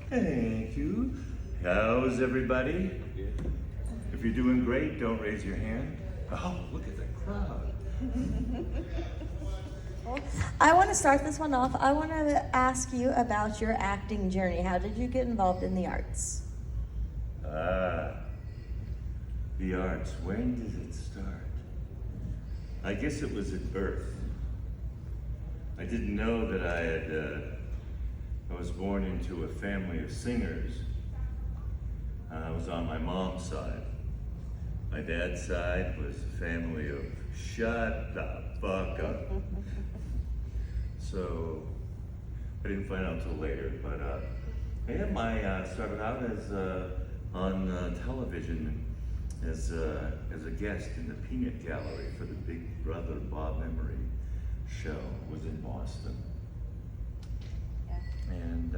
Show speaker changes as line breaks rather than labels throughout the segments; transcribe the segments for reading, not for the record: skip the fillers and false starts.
Thank you. How's everybody? If you're doing great, don't raise your hand. Oh, look at the crowd.
I want to start this one off. I want to ask you about your acting journey. How did you get involved in the arts?
The arts. When did it start? I guess it was at birth. I didn't know that I was born into a family of singers. I was on my mom's side. My dad's side was a family of shut the fuck up. So I didn't find out until later, but I started out as on television as a guest in the Peanut Gallery for the Big Brother Bob Emery show. It was in Boston. And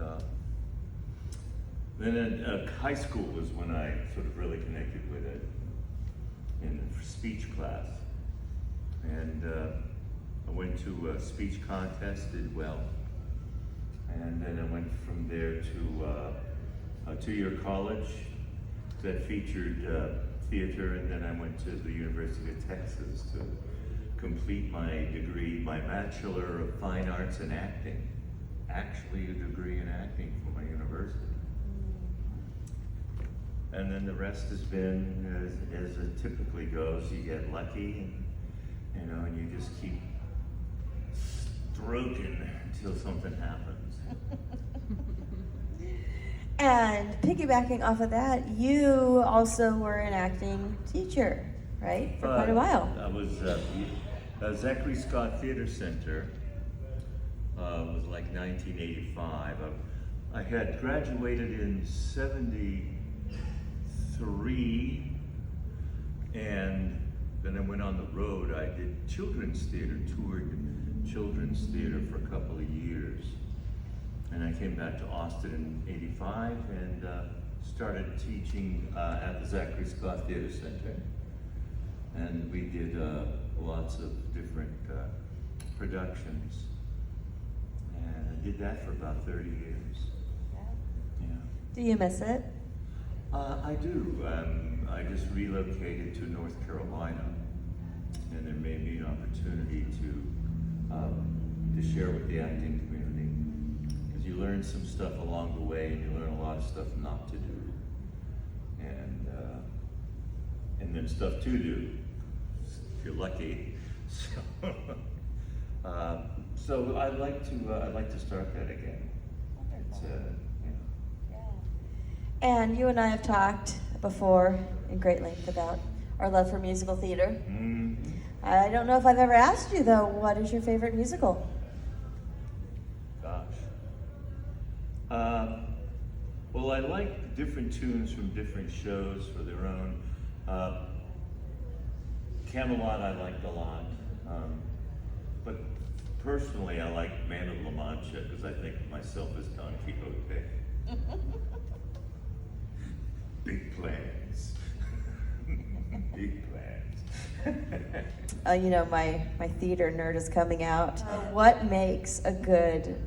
then at high school was when I sort of really connected with it in speech class. And I went to a speech contest, did well. And then I went from there to a two-year college that featured theater, and then I went to the University of Texas to complete my degree, my Bachelor of Fine Arts in Acting. Actually a degree in acting from my university. And then the rest has been, as it typically goes, you get lucky, and, and you just keep stroking until something happens.
And piggybacking off of that, you also were an acting teacher, right? For quite a while.
I was Zachary Scott Theater Center. Was like 1985. I had graduated in 73, and then I went on the road. I did children's theater, toured children's theater for a couple of years. And I came back to Austin in 85 and started teaching at the Zachary Scott Theater Center. And we did lots of different productions. And I did that for about 30 years. Yeah.
Do you miss it?
I do. I just relocated to North Carolina, and there may be an opportunity to share with the acting community, because you learn some stuff along the way, and you learn a lot of stuff not to do, and then stuff to do if you're lucky. So I'd like to start that again. It's,
And you and I have talked before in great length about our love for musical theater.
Mm-hmm.
I don't know if I've ever asked you though, what is your favorite musical?
Gosh. Well, I like different tunes from different shows for their own. Camelot I liked a lot. But personally, I like Man of La Mancha because I think of myself as Don Quixote. Big plans. Big plans.
My theater nerd is coming out. What makes a good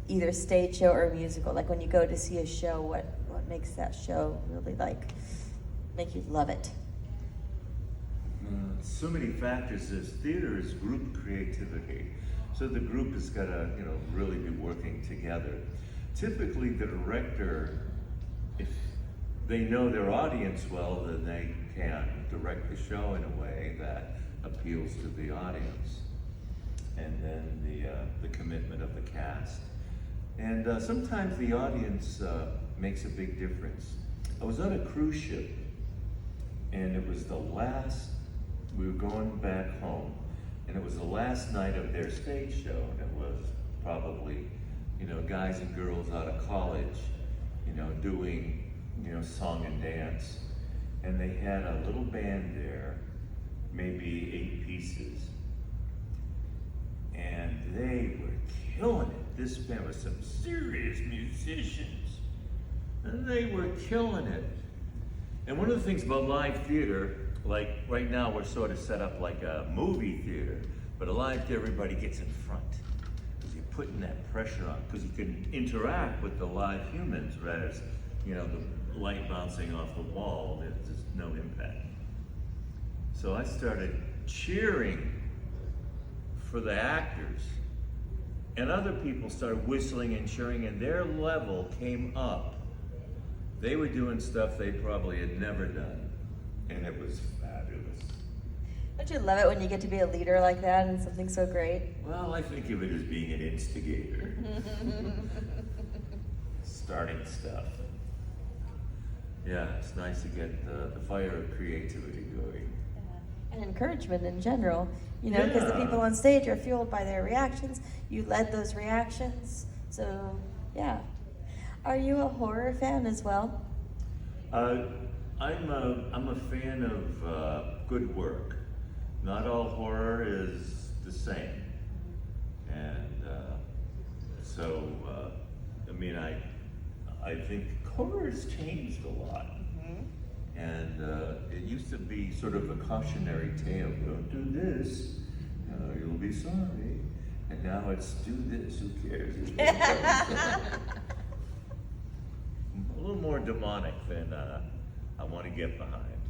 either stage show or musical? Like when you go to see a show, what makes that show really make you love it?
So many factors. This theater is group creativity. So the group has got to, really be working together. Typically the director, if they know their audience well, then they can direct the show in a way that appeals to the audience. And then the commitment of the cast. And sometimes the audience makes a big difference. I was on a cruise ship, and it was we were going back home, and it was the last night of their stage show, and it was probably, guys and girls out of college, doing, song and dance. And they had a little band there, maybe 8 pieces. And they were killing it. This band was some serious musicians. And they were killing it. And one of the things about live theater, like right now we're sort of set up like a movie theater, but a live theater, everybody gets in front. Because you putting that pressure on, because you can interact with the live humans, whereas, you know, the light bouncing off the wall, there's just no impact. So I started cheering for the actors, and other people started whistling and cheering, and their level came up. They were doing stuff they probably had never done, and it was fabulous.
Don't you love it when you get to be a leader like that and something so great?
Well, I think of it as being an instigator. Starting stuff. Yeah, it's nice to get the fire of creativity going.
And encouragement in general, you know, because the
Yeah.
people on stage are fueled by their reactions. You led those reactions, so yeah. Are you a horror fan as well?
I'm a fan of good work. Not all horror is the same, and so I mean, I think horror's changed a lot. And it used to be sort of a cautionary tale. Don't do this, you'll be sorry. And now it's do this, who cares? A little more demonic than I want to get behind.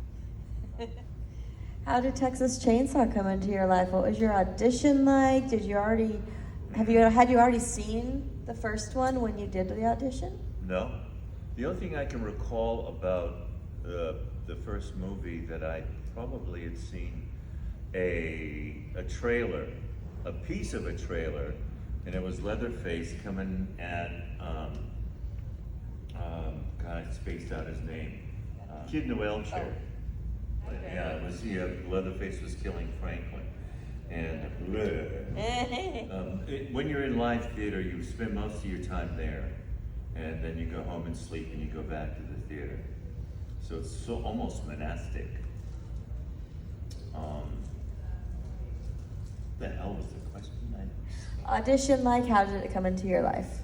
How did Texas Chainsaw come into your life? What was your audition like? Had you already seen the first one when you did the audition?
No. The only thing I can recall about the first movie that I probably had seen a trailer, a piece of a trailer, and it was Leatherface coming at, God, I spaced out his name, Kid in the wheelchair.
Okay.
Yeah, it was, Leatherface was killing Franklin. And when you're in live theater, you spend most of your time there, and then you go home and sleep, and you go back to the theater. So it's so almost monastic. The hell was the question?
Audition like, how did it come into your life?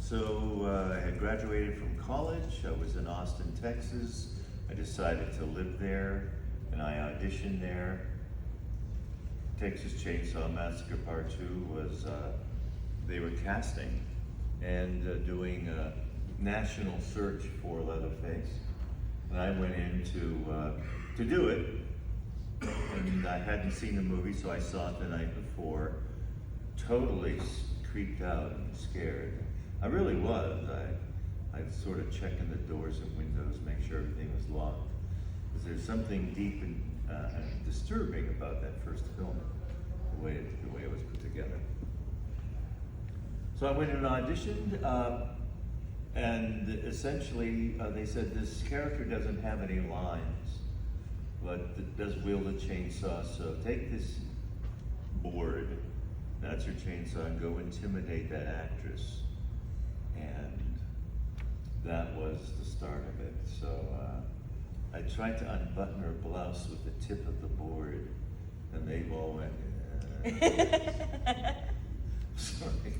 So I had graduated from college. I was in Austin, Texas. I decided to live there, and I auditioned there. Texas Chainsaw Massacre Part 2 was, they were casting and doing a national search for Leatherface. And I went in to do it, and I hadn't seen the movie, so I saw it the night before, totally creeped out and scared. I really was. I'd sort of checking the doors and windows, make sure everything was locked. Because there's something deep and disturbing about that first film, the way it was put together. So I went and auditioned, and essentially they said this character doesn't have any lines, but it does wield a chainsaw, so take this board, that's your chainsaw, and go intimidate that actress. And that was the start of it. So I tried to unbutton her blouse with the tip of the board, and they all went, sorry.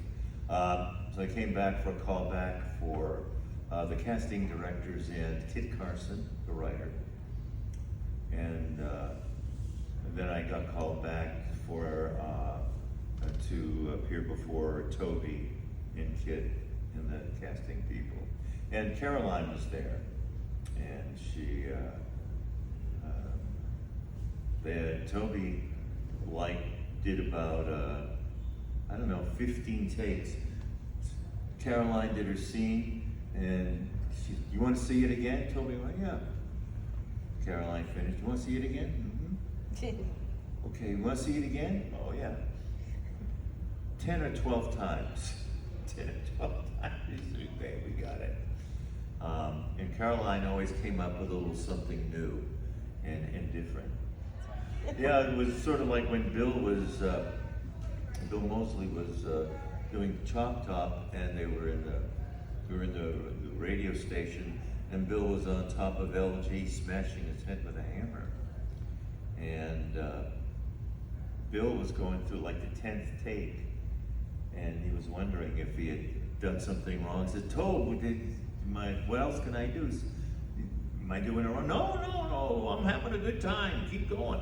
So I came back for a callback for the casting directors and Kit Carson, the writer. And then I got called back for to appear before Toby and Kit and the casting people. And Caroline was there, and she, Toby did about, 15 takes. Caroline did her scene, and she, you want to see it again? Toby went, yeah. Caroline finished, you want to see it again? Mm-hmm. Okay, you want to see it again? Oh yeah. 10 or 12 times. 10 or 12 times. Okay, we got it. And Caroline always came up with a little something new and different. Yeah, it was sort of like when Bill Moseley was doing Chop Top, and we were in the radio station, and Bill was on top of LG smashing his head with a hammer. And Bill was going through like the 10th take, and he was wondering if he had done something wrong. He said, Tobe, what else can I do? Am I doing it wrong? No, I'm having a good time. Keep going.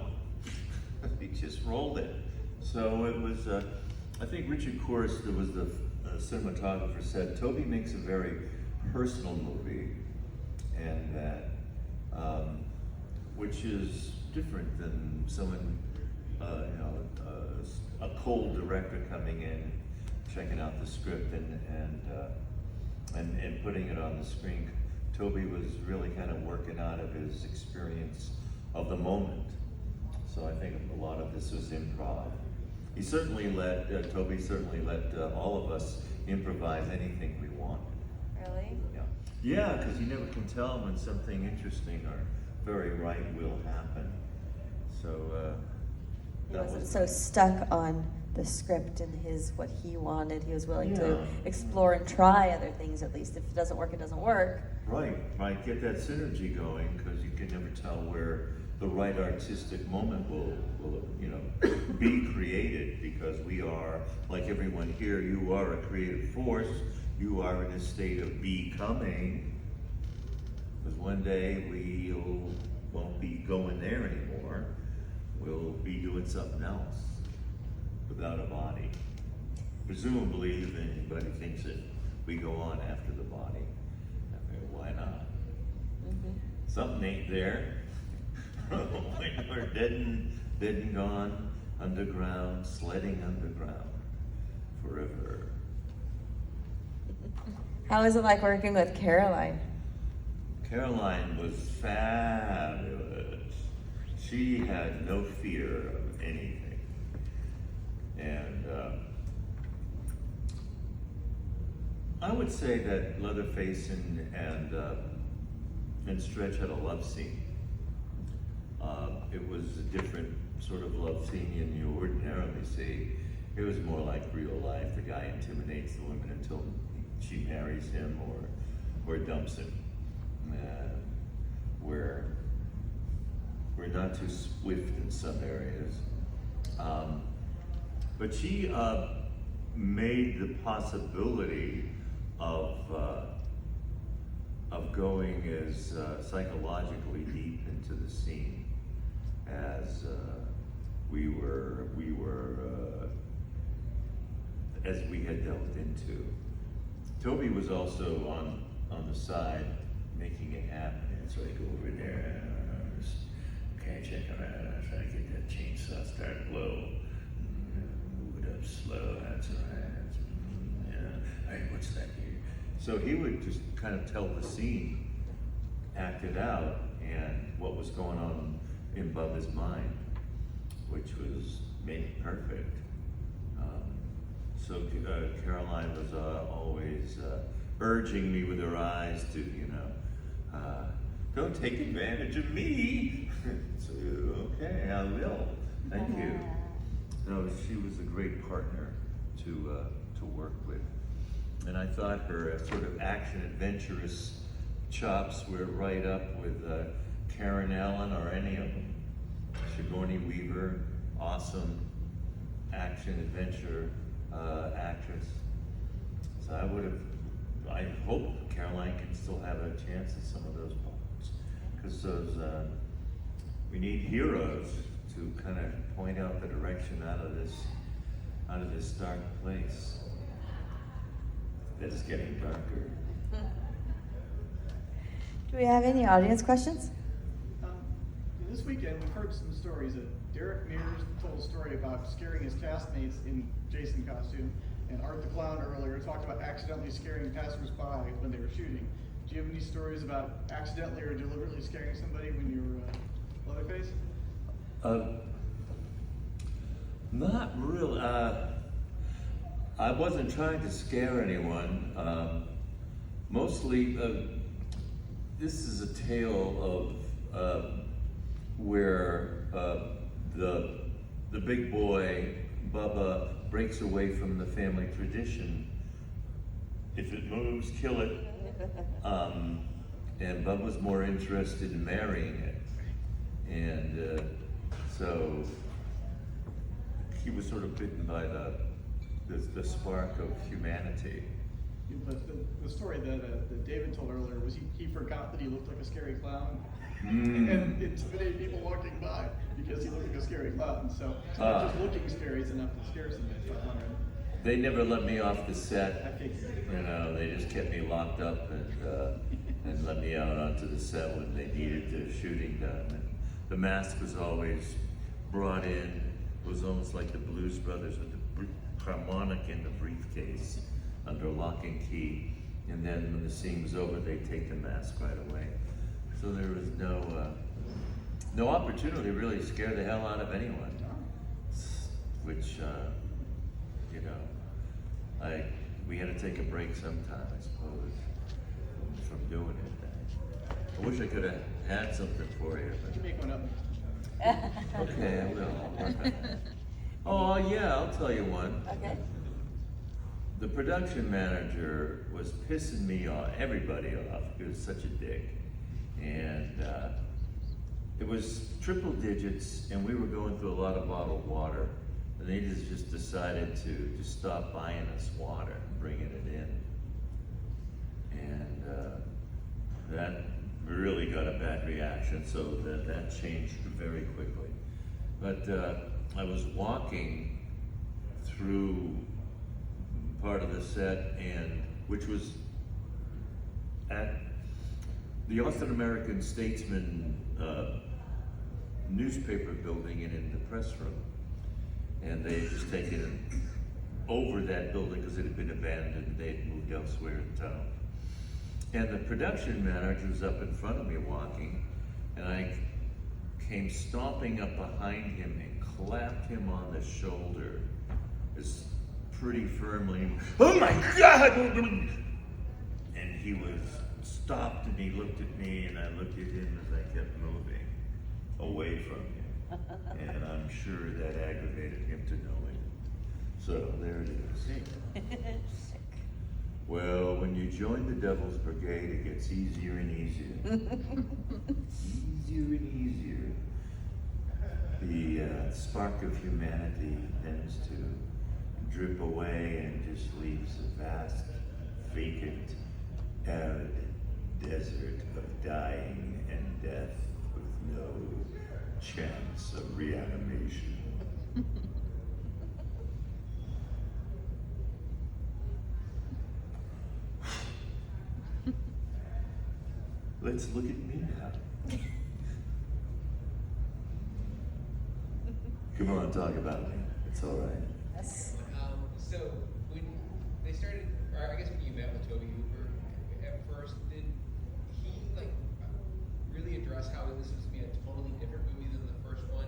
He just rolled it. So it was I think Richard Corse, that was the cinematographer, said Toby makes a very personal movie, and that which is different than someone, a cold director coming in, checking out the script and putting it on the screen. Toby was really kind of working out of his experience of the moment. So I think a lot of this was improv. He certainly Toby certainly let all of us improvise anything we want.
Really?
Yeah, because you never can tell when something interesting or very right will happen. So
he wasn't so stuck on the script and what he wanted. He was willing to explore and try other things, at least. If it doesn't work, it doesn't work.
Right. Get that synergy going, because you can never tell where the right artistic moment will be created, because we are, like everyone here, you are a creative force. You are in a state of becoming, because one day we won't be going there anymore. We'll be doing something else without a body. Presumably, if anybody thinks that we go on after the body, I mean, why not? Mm-hmm. Something ain't there. We're dead and gone, underground, sledding underground, forever.
How was it like working with Caroline?
Caroline was fabulous. She had no fear of anything. And I would say that Leatherface and Stretch had a love scene. It was a different sort of love scene than you ordinarily see. It was more like real life. The guy intimidates the woman until she marries him or dumps him. We're not too swift in some areas. But she made the possibility of going as psychologically deep into the scene as we had delved into. Toby was also on the side making it happen, and so I go over there. Okay, check it out. I try to get that chainsaw started low. Move it up slow. That's all right. Yeah. All right, what's that here? So he would just kind of tell the scene, act it out, and what was going on in Bubba's mind, which was made it perfect. So Caroline was always urging me with her eyes to, don't take advantage of me. So, okay, I will. Thank you. No, she was a great partner to work with. And I thought her sort of action adventurous chops were right up with Karen Allen or any of them. Sigourney Weaver, awesome action adventure actress. So I hope Caroline can still have a chance at some of those parts, because we need heroes to kind of point out the direction out of this dark place that is getting darker.
Do we have any audience questions?
This weekend, we've heard some stories that Derek Mears told a story about scaring his castmates in Jason costume, and Art the Clown earlier talked about accidentally scaring passersby when they were shooting. Do you have any stories about accidentally or deliberately scaring somebody when you were Leatherface?
Not really. I wasn't trying to scare anyone. Mostly, this is a tale of where the big boy, Bubba, breaks away from the family tradition. If it moves, kill it. And Bub was more interested in marrying it. And so he was sort of bitten by the spark of humanity.
But the story that David told earlier was he forgot that he looked like a scary clown and intimidated people walking by because he looked like a scary clown. So just looking scary is enough to scare somebody. So I'm wondering.
They never let me off the
I
set.
figured.
You know, they just kept me locked up and let me out onto the set when they needed the shooting done. And the mask was always brought in. It was almost like the Blues Brothers with the harmonic in the briefcase under lock and key. And then when the scene was over, they'd take the mask right away. So there was no opportunity to really scare the hell out of anyone. Which, you know, we had to take a break sometime, I suppose, from doing it. I wish I could have had something for you,
Did you make one up?
but okay, I will. Oh yeah, I'll tell you one.
Okay.
The production manager was pissing me off, everybody off. He was such a dick, and it was triple digits, and we were going through a lot of bottled water. And they just decided to stop buying us water and bringing it in. And that really got a bad reaction, so that changed very quickly. But I was walking through part of the set, which was at the Austin American Statesman newspaper building and in the press room. And they had just taken over that building because it had been abandoned. They had moved elsewhere in town. And the production manager was up in front of me walking, and I came stomping up behind him and clapped him on the shoulder pretty firmly. Oh my God! And he was stopped and he looked at me and I looked at him as I kept moving away from him. And I'm sure that aggravated him to no end. So there it is. Well, when you join the Devil's Brigade, it gets easier and easier. Easier and easier. The spark of humanity tends to drip away and just leaves a vast, vacant, arid desert of dying and death with no chance of reanimation. Let's look at me now. Come on, talk about me. It's all right.
Yes.
So when they started, or I guess when you met with Toby Hooper at first, did he really address how this was gonna be a totally different movie than the first one?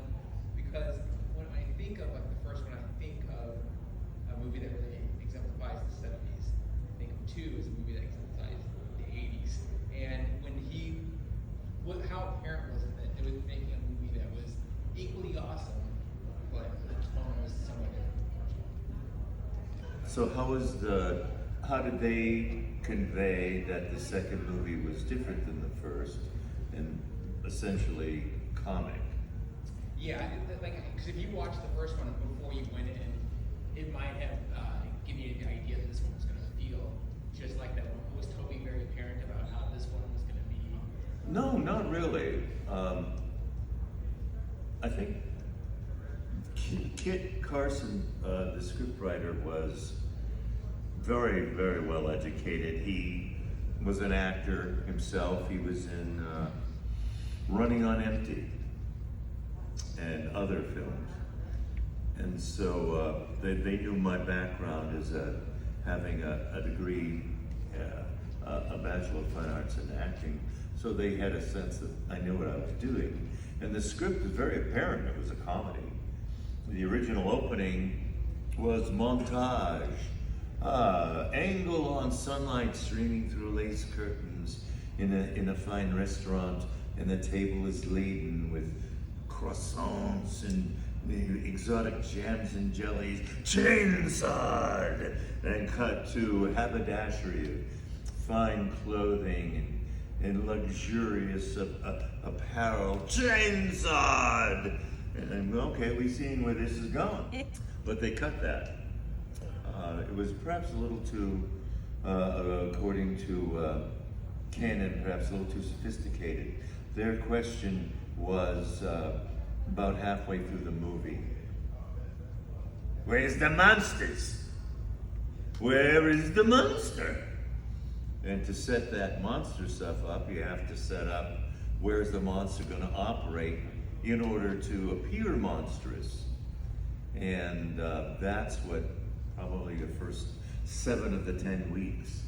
Because when I think of the first one, I think of a movie that really exemplifies the 70s. I think of two as a movie that exemplifies the 80s. And when how apparent was it that it was making a movie that was equally awesome, but the tone was somewhat different from the first one?
So how did they convey that the second movie was different than the first and essentially comic?
Yeah, because if you watched the first one before you went in, it might have given you the idea that this one was going to feel just like that one. Was Toby very apparent about how this one was going to be?
No, not really. I think Kit Carson, the scriptwriter, was very, very well educated. He was an actor himself. He was in Running on Empty and other films. And so they knew my background as having a degree, a Bachelor of Fine Arts in acting. So they had a sense that I knew what I was doing. And the script was very apparent. It was a comedy. The original opening was montage. Angle on sunlight streaming through lace curtains in a fine restaurant, and the table is laden with croissants and exotic jams and jellies, chainsawed, and cut to haberdashery of fine clothing and luxurious apparel, chainsawed. And okay, we've seen where this is going. But they cut that. It was perhaps a little too, according to canon, perhaps a little too sophisticated. Their question was about halfway through the movie. Where's the monsters? Where is the monster? And to set that monster stuff up, you have to set up where's the monster going to operate in order to appear monstrous. And that's what probably the first 7 of the 10 weeks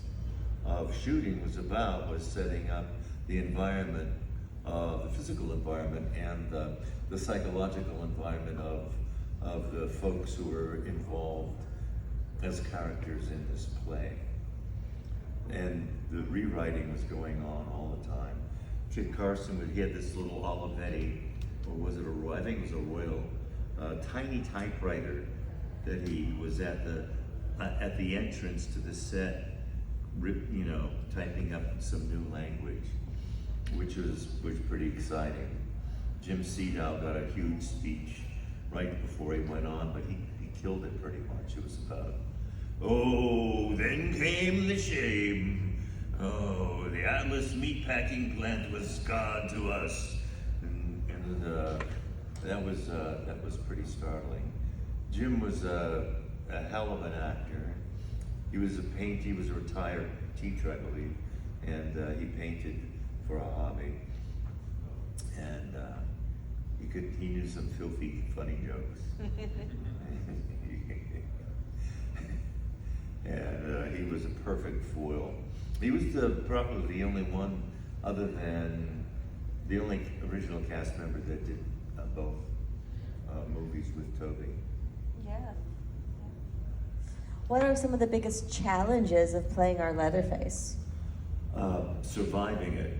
of shooting was about, was setting up the environment, the physical environment and the psychological environment of the folks who were involved as characters in this play. And the rewriting was going on all the time. Kit Carson, he had this little Olivetti, or was it a Royal? I think it was a Royal, tiny typewriter that he was at the entrance to the set, typing up some new language, which was pretty exciting. Jim Sedow got a huge speech right before he went on, but he killed it pretty much. It was about, oh, then came the shame. Oh, the Atlas meatpacking plant was God to us. And that was pretty startling. Jim was a hell of an actor. He was a retired teacher, I believe, and he painted for a hobby. And he knew some filthy, funny jokes. And he was a perfect foil. He was probably the only one, other than the only original cast member that did both movies with Toby.
Yeah. What are some of the biggest challenges of playing our Leatherface?
Surviving it.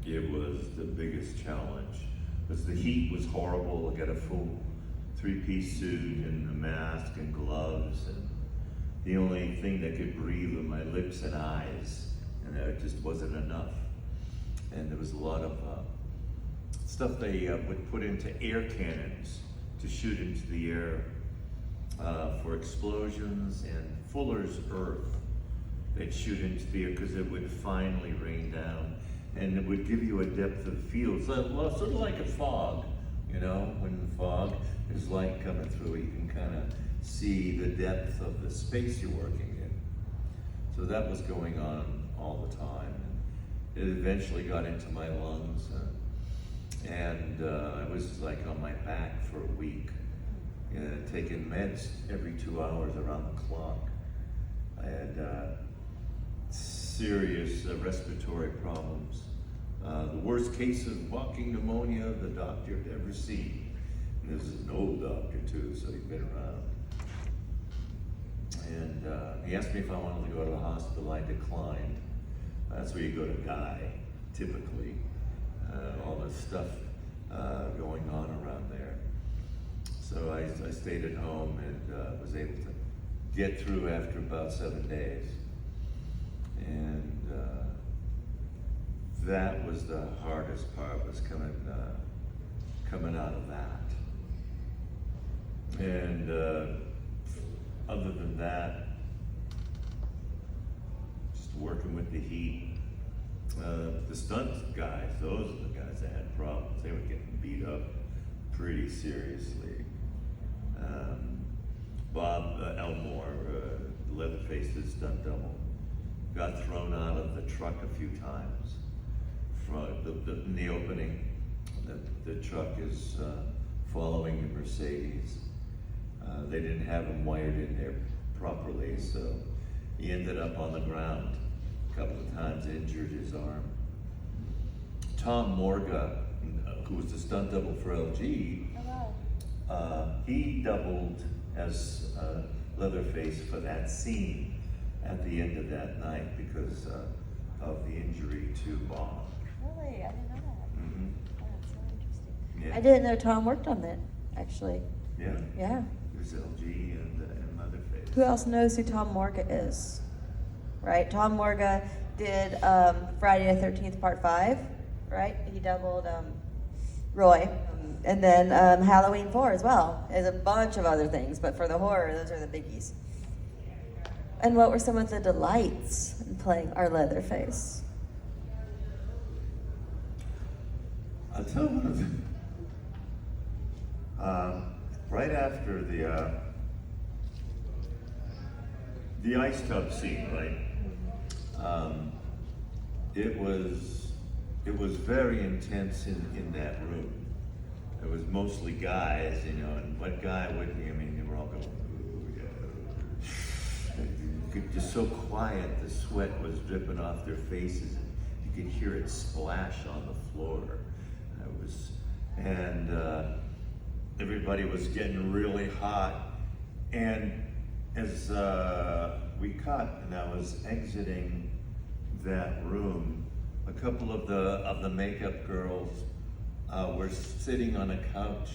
It was the biggest challenge. Because the heat was horrible. I got a full 3-piece suit and a mask and gloves, and the only thing that could breathe were my lips and eyes, and it just wasn't enough. And there was a lot of stuff they would put into air cannons to shoot into the air for explosions, and Fuller's Earth. They'd shoot into the air because it would finally rain down, and it would give you a depth of field, sort of like a fog, when the fog is light coming through, you can kind of see the depth of the space you're working in. So that was going on all the time. It eventually got into my lungs, and I was like on my back for a week, taking meds every 2 hours around the clock. I had serious respiratory problems. The worst case of walking pneumonia the doctor had ever seen. And this is an old doctor too, so he'd been around. And he asked me if I wanted to go to the hospital. I declined. That's where you go to die, typically. All the stuff going on around there. So I stayed at home and was able to get through after about 7 days. And that was the hardest part, was coming out of that. And other than that, just working with the heat. The stunt guys, those are the guys that had problems. They were getting beat up pretty seriously. Bob Elmore, Leatherface's stunt double, got thrown out of the truck a few times. In the opening, the truck is following the Mercedes. They didn't have him wired in there properly, so he ended up on the ground a couple of times, injured his arm. Tom Morga, who was the stunt double for LG, he doubled as Leatherface for that scene at the end of that night because of the injury to Bob.
Really? I didn't know that.
Mm-hmm.
Oh, that's so interesting.
Yeah.
I didn't know Tom worked on that, actually.
Yeah.
Yeah.
It was LG and Leatherface.
Who else knows who Tom Morga is? Right? Tom Morga did Friday the 13th Part 5, right? He doubled Roy. And then Halloween 4 as well. There's a bunch of other things, but for the horror, those are the biggies. And what were some of the delights in playing our Leatherface?
I'll tell one of them. Right after the ice tub scene, right? It was very intense in that room. It was mostly guys, you know, and what guy wouldn't? I mean, they were all going, ooh, yeah. Just so quiet, the sweat was dripping off their faces, and you could hear it splash on the floor. And everybody was getting really hot. And as we cut, and I was exiting that room, a couple of the makeup girls were sitting on a couch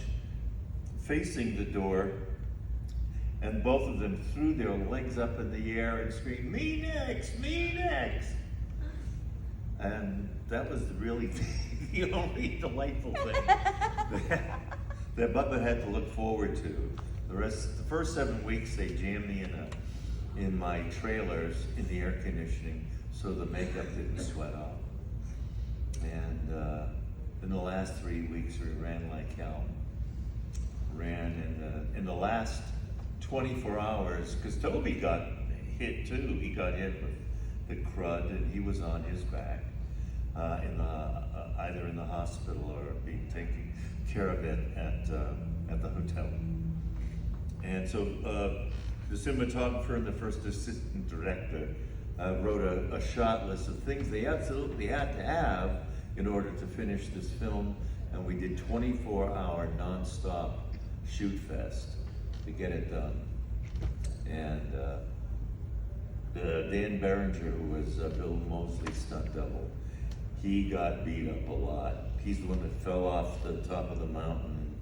facing the door, and both of them threw their legs up in the air and screamed, "Me next, me next!" And that was really the only delightful thing that Bubba had to look forward to. The first 7 weeks, they jammed me in my trailers in the air conditioning so the makeup didn't sweat off. And in the last 3 weeks, we ran like hell. In the last 24 hours, because Toby got hit too. He got hit with the crud, and he was on his back, either in the hospital or being taken care of at the hotel. And so the cinematographer and the first assistant director wrote a shot list of things they absolutely had to have in order to finish this film, and we did 24-hour non-stop shoot fest to get it done. And Dan Berenger, who was Bill Mosley's stunt double, he got beat up a lot. He's the one that fell off the top of the mountain,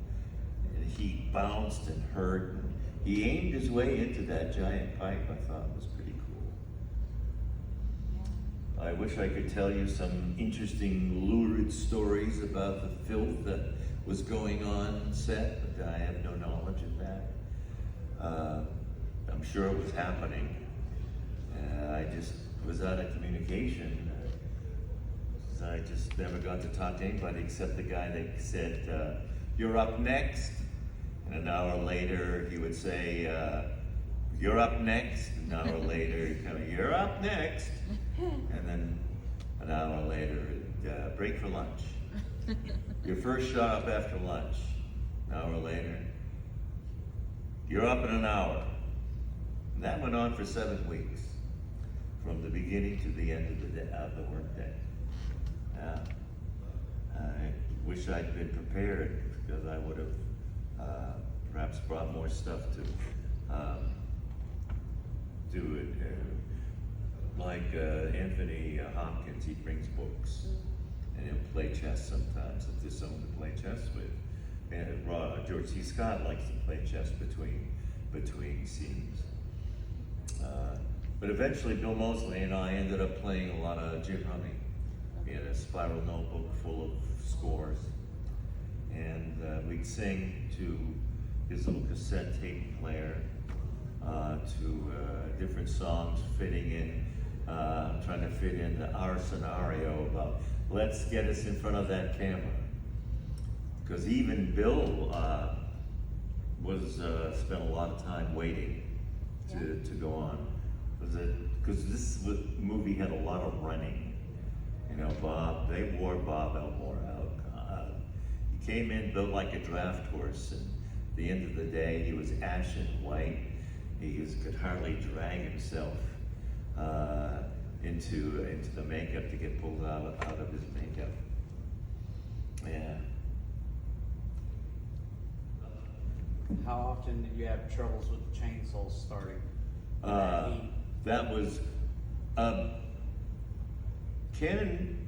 and he bounced and hurt. And he aimed his way into that giant pipe. I thought it was pretty cool. I wish I could tell you some interesting, lurid stories about the filth that was going on set, but I have no knowledge of that. I'm sure it was happening. I just was out of communication. I just never got to talk to anybody except the guy that said, "You're up next." And an hour later, he would say, "You're up next." An hour later, he'd come, "You're up next." And then an hour later, break for lunch. Your first shot up after lunch. An hour later, you're up in an hour. And that went on for 7 weeks, from the beginning to the end of the day, of the workday. I wish I'd been prepared, because I would have perhaps brought more stuff to do it. Like Anthony Hopkins, he brings books, and he'll play chess sometimes if there's someone to play chess with. And George C. Scott likes to play chess between scenes. But eventually, Bill Mosley and I ended up playing a lot of Jim Honey. He had a spiral notebook full of scores, and we'd sing to his little cassette tape player, to different songs fitting in, trying to fit in our scenario about, let's get us in front of that camera. Because even Bill spent a lot of time waiting to go on. Because this movie had a lot of running. You know, they wore Bob Elmore out. He came in built like a draft horse, and at the end of the day, he was ashen white. He could hardly drag himself into the makeup to get pulled out of his makeup. Yeah.
How often did you have troubles with the chainsaws starting?
That was Canon,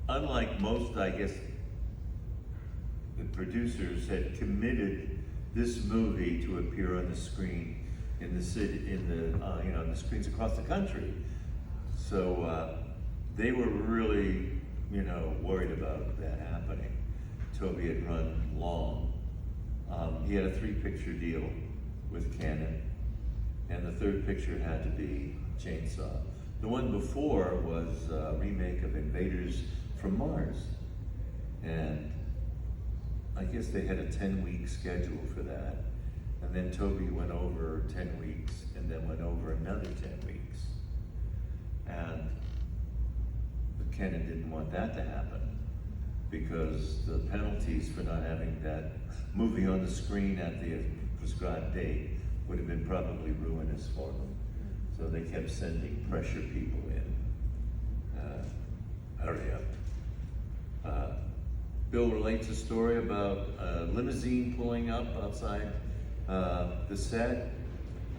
unlike most, I guess, the producers, had committed this movie to appear on the screen in the city, on the screens across the country. So they were really, worried about that happening. Toby had run long. He had a 3-picture deal with Canon, and the 3rd picture had to be Chainsaw. The one before was a remake of Invaders from Mars, and I guess they had a 10-week schedule for that. And then Toby went over 10 weeks, and then went over another 10 weeks. And Kennan didn't want that to happen, because the penalties for not having that movie on the screen at the prescribed date would have been probably ruinous for them. So they kept sending pressure people in. Hurry up. Bill relates a story about a limousine pulling up outside the set.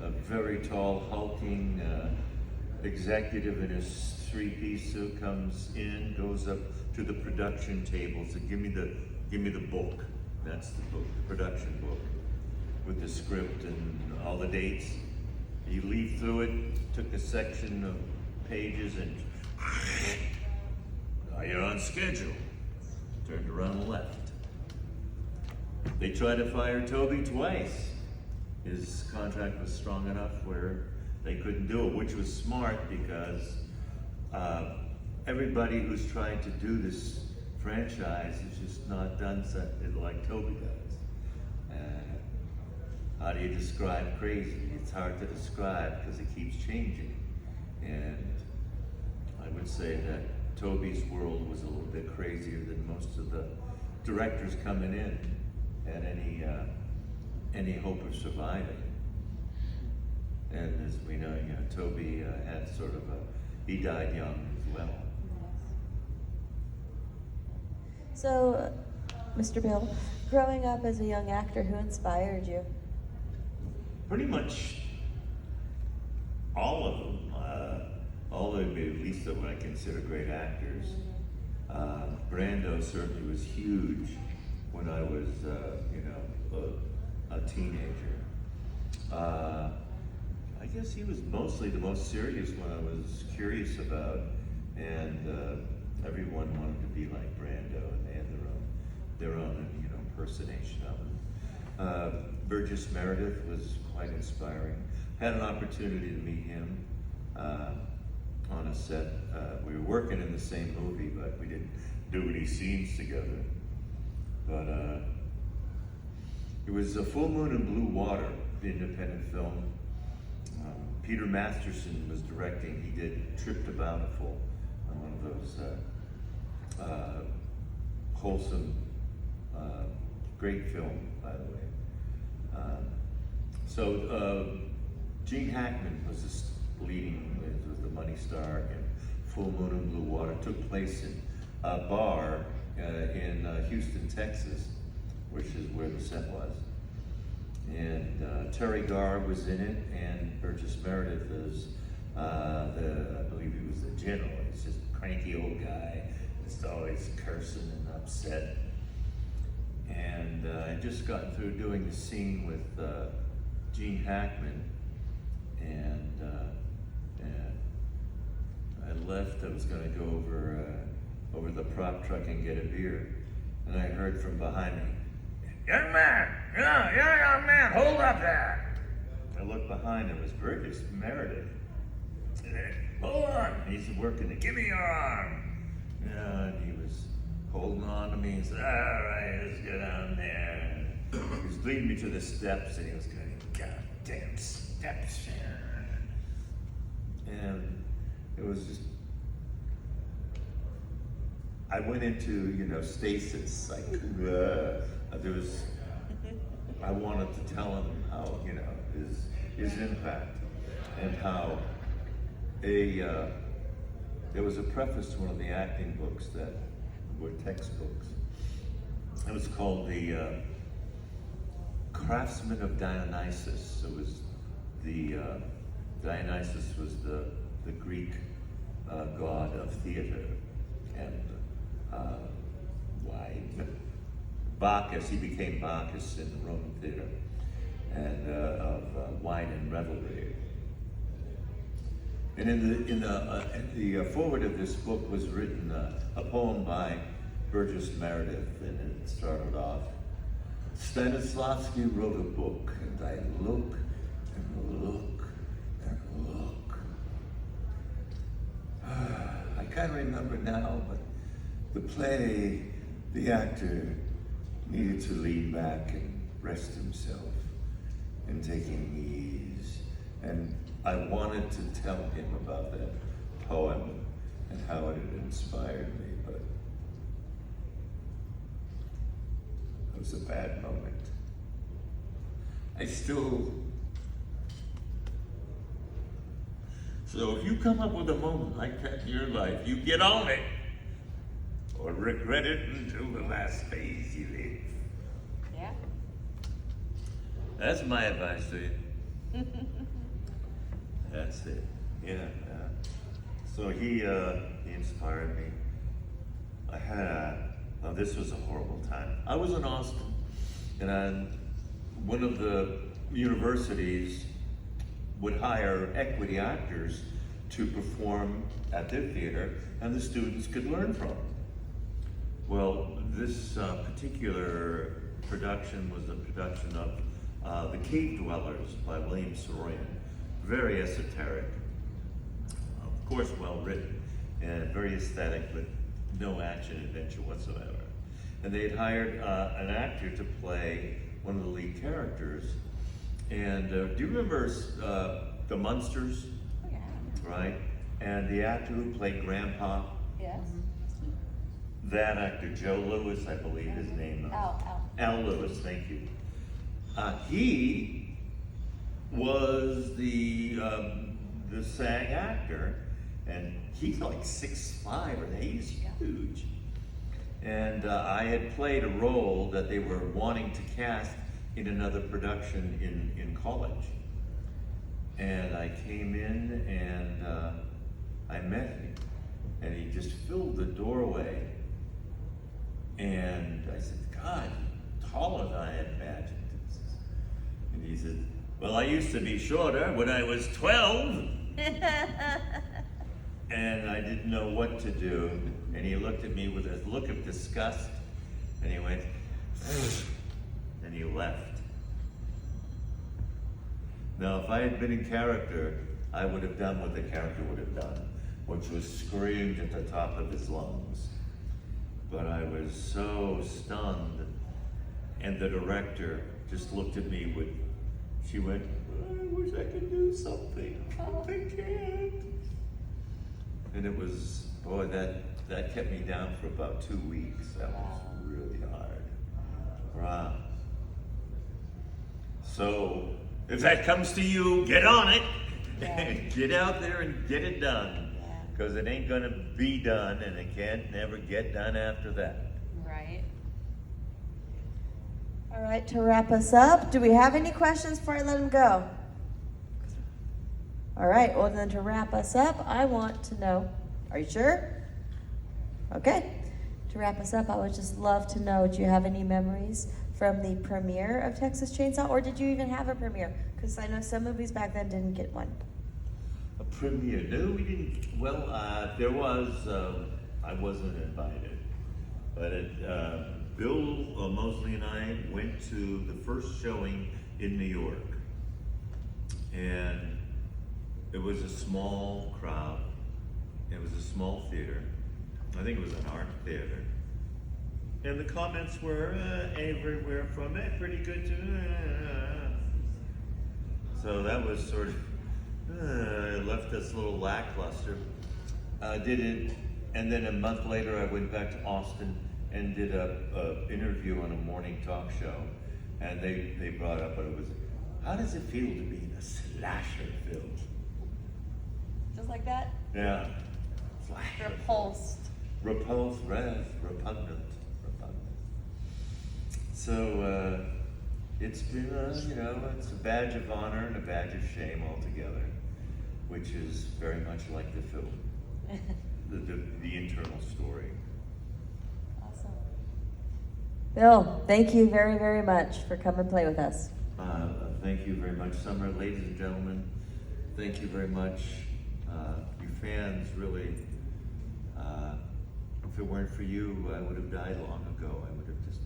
A very tall, hulking executive in his three-piece suit comes in, goes up to the production table, said, give me the book. That's the book, the production book, with the script and all the dates. You leaf through it, took a section of pages, and now you're on schedule. Turned around and left. They tried to fire Toby twice. His contract was strong enough where they couldn't do it, which was smart, because everybody who's trying to do this franchise is just not done something like Toby does. How do you describe crazy? It's hard to describe because it keeps changing. And I would say that Toby's world was a little bit crazier than most of the directors coming in had any hope of surviving. And as we know, Toby had sort of he died young as well.
So, Mr. Bill, growing up as a young actor, who inspired you?
Pretty much all of them. All of them, at least what I consider great actors. Brando certainly was huge when I was, a teenager. I guess he was mostly the most serious one I was curious about, and everyone wanted to be like Brando, and they had their own impersonation of him. Burgess Meredith was quite inspiring. Had an opportunity to meet him on a set. We were working in the same movie, but we didn't do any scenes together. But it was a Full Moon and Blue Water, the independent film. Peter Masterson was directing. He did Trip to Bountiful, one of those wholesome, great film, by the way. So Gene Hackman was just leading with the Money Star, and Full Moon and Blue Water took place in a bar in Houston, Texas, which is where the set was. And Terry Garr was in it, and Burgess Meredith is I believe he was the general. He's just a cranky old guy, just always cursing and upset. And I just got through doing the scene with Gene Hackman, and I left. I was going to go over the prop truck and get a beer, and I heard from behind me, "Young man, young man, hold up there!" I looked behind him. It was Burgess Meredith. Hold on, he's working to give me your arm. And he was holding on to me and said, "All right, let's get down there." He was leading me to the steps, and he was going, "Goddamn steps." And it was just, I went into, stasis, like, I wanted to tell him how, his impact, and how there was a preface to one of the acting books that were textbooks. It was called The Craftsman of Dionysus. It was Dionysus was the Greek god of theater, and Bacchus, he became Bacchus in the Roman theater, and of wine and revelry. And in the foreword of this book was written a poem by Burgess Meredith, and it started off, "Stanislavski wrote a book, and I look and look and look." I can't remember now, but the play, the actor needed to lean back and rest himself. and taking ease. And I wanted to tell him about that poem and how it had inspired me, but it was a bad moment. So if you come up with a moment like that in your life, you get on it, or regret it until the last days you live.
Yeah.
That's my advice to you. That's it. Yeah. So he inspired me. This was a horrible time. I was in Austin, and one of the universities would hire equity actors to perform at their theater, and the students could learn from them. Well, this particular production was a production of The Cave Dwellers by William Saroyan. Very esoteric, of course well written, and very aesthetic, but no action adventure whatsoever. And they had hired an actor to play one of the lead characters. And do you remember The Munsters?
Oh, yeah.
Right? And the actor who played Grandpa,
Yes.
that actor, Joe Lewis, I believe his name. Al Lewis, thank you. He was the SAG actor, and he's like 6'5", or he's huge. And I had played a role that they were wanting to cast in another production in college. And I came in and I met him, and he just filled the doorway. And I said, God, you're taller than I had imagined. And he said, well, I used to be shorter when I was 12. And I didn't know what to do. And he looked at me with a look of disgust. And he went, and he left. Now, if I had been in character, I would have done what the character would have done, which was screamed at the top of his lungs. But I was so stunned, and the director just looked at me with, she went, I wish I could do something. I can't. And it was, boy, that kept me down for about 2 weeks. That was really hard. Wow. So, if that comes to you, get on it.
Yeah.
Get out there and get it done.
Yeah.
Because it ain't gonna be done, and it can't never get done after that.
Right. All right, to wrap us up, do we have any questions before I let him go? All right, well then to wrap us up, I want to know, are you sure? Okay. To wrap us up, I would just love to know, do you have any memories from the premiere of Texas Chainsaw, or did you even have a premiere? Because I know some movies back then didn't get one.
A premiere? No, we didn't. Well, there was. I wasn't invited, but Bill Mosley and I went to the first showing in New York, and it was a small crowd. It was a small theater. I think it was an art theater. And the comments were everywhere from pretty good to. So that was sort of. It left us a little lackluster. Did it, and then a month later I went back to Austin and did a interview on a morning talk show, and they brought up what it was. How does it feel to be in a slasher film?
Just like that?
Yeah, slasher.
Repulsed.
Repulsed, repugnant. So it's been it's a badge of honor and a badge of shame altogether, which is very much like the film, the internal story.
Awesome. Bill, thank you very, very much for coming and play with us.
Thank you very much, Summer. Ladies and gentlemen, thank you very much. You fans, really, if it weren't for you, I would have died long ago. I would have just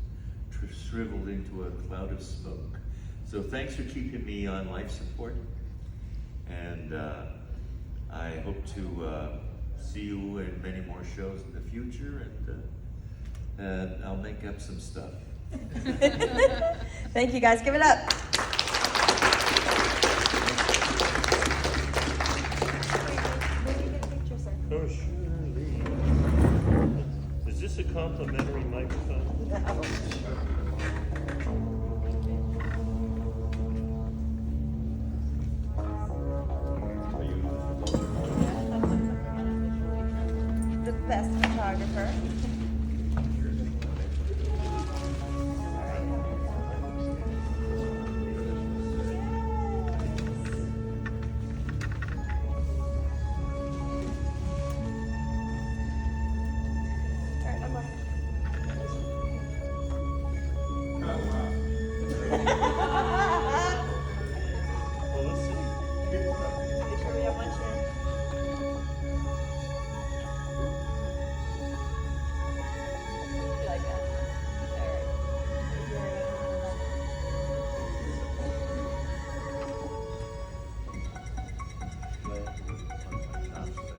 shriveled into a cloud of smoke. So thanks for keeping me on life support. And I hope to see you in many more shows in the future, and I'll make up some stuff.
Thank you guys. Give it up.
a complimentary microphone?
The best photographer.